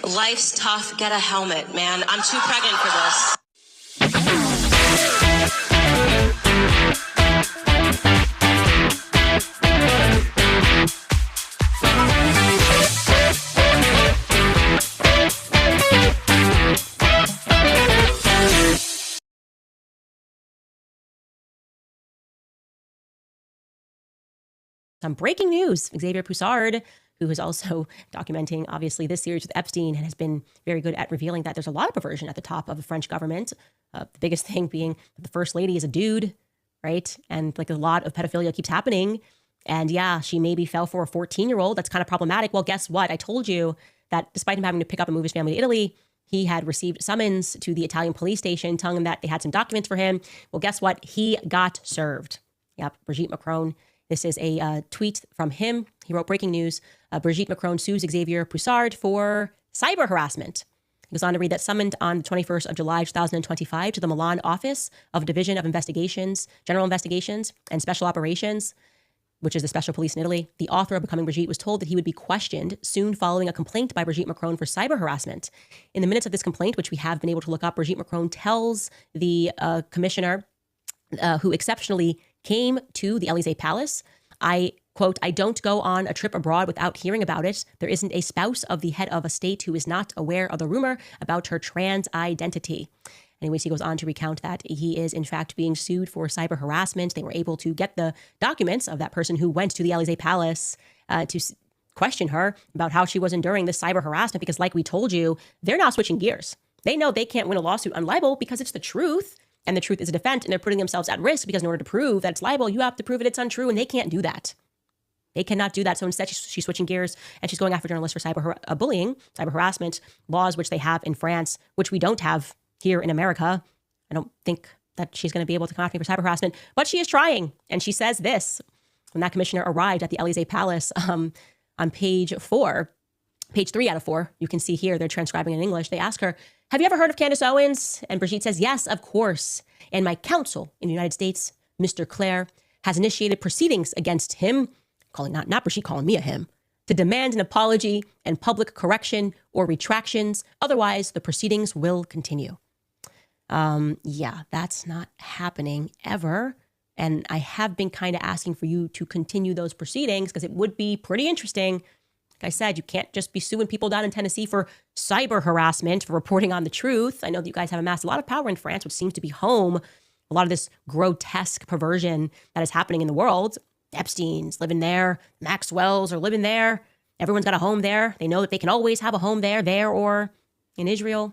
Life's tough. Get a helmet, man. I'm too pregnant for this. Some breaking news. Xavier Poussard, who is also documenting, obviously, this series with Epstein and has been very good at revealing that there's a lot of perversion at the top of the French government. The biggest thing being that the first lady is a dude, right? And like a lot of pedophilia keeps happening. And yeah, she maybe fell for a 14-year-old. That's kind of problematic. Well, guess what? I told you that despite him having to pick up and move his family to Italy, he had received summons to the Italian police station telling him that they had some documents for him. Well, guess what? He got served. Yep, Brigitte Macron. This is a tweet from him. He wrote, breaking news, Brigitte Macron sues Xavier Poussard for cyber-harassment. He goes on to read that summoned on the 21st of July, 2025 to the Milan office of Division of Investigations, General Investigations and Special Operations, which is the special police in Italy. The author of Becoming Brigitte was told that he would be questioned soon following a complaint by Brigitte Macron for cyber-harassment. In the minutes of this complaint, which we have been able to look up, Brigitte Macron tells the commissioner who exceptionally came to the Élysée Palace, I quote, "I don't go on a trip abroad without hearing about it. There isn't a spouse of the head of a state who is not aware of the rumor about her trans identity." Anyways, he goes on to recount that he is in fact being sued for cyber harassment. They were able to get the documents of that person who went to the Élysée Palace to question her about how she was enduring this cyber harassment, because like we told you, they're now switching gears. They know they can't win a lawsuit on libel because it's the truth. And the truth is a defense, and they're putting themselves at risk because in order to prove that it's libel, you have to prove that it's untrue, and they can't do that. They cannot do that. So instead, she's switching gears, and she's going after journalists for cyber harassment laws, which they have in France, which we don't have here in America. I don't think that she's going to be able to come after me for cyber harassment, but she is trying. And she says this, when that commissioner arrived at the Élysée Palace on page 3 out of 4, you can see here, they're transcribing in English. They ask her, "Have you ever heard of Candace Owens?" And Brigitte says, "Yes, of course. And my counsel in the United States, Mr. Clare, has initiated proceedings against him," not Brigitte calling me a him, "to demand an apology and public correction or retractions. Otherwise, the proceedings will continue." Yeah, that's not happening ever. And I have been kind of asking for you to continue those proceedings because it would be pretty interesting. Like I said, you can't just be suing people down in Tennessee for cyber harassment, for reporting on the truth. I know that you guys have amassed a lot of power in France, which seems to be home. A lot of this grotesque perversion that is happening in the world. Epstein's living there. Maxwell's are living there. Everyone's got a home there. They know that they can always have a home there or in Israel.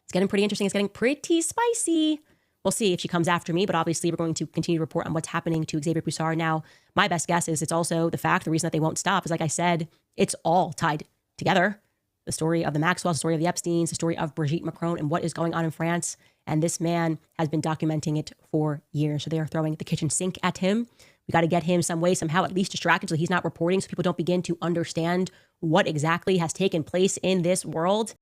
It's getting pretty interesting. It's getting pretty spicy. We'll see if she comes after me, but obviously we're going to continue to report on what's happening to Xavier Poussard. Now, my best guess is it's also the reason that they won't stop is, like I said, it's all tied together. The story of the Maxwell, the story of the Epsteins, the story of Brigitte Macron, and what is going on in France. And this man has been documenting it for years. So they are throwing the kitchen sink at him. We got to get him some way, somehow, at least distracted so he's not reporting, so people don't begin to understand what exactly has taken place in this world.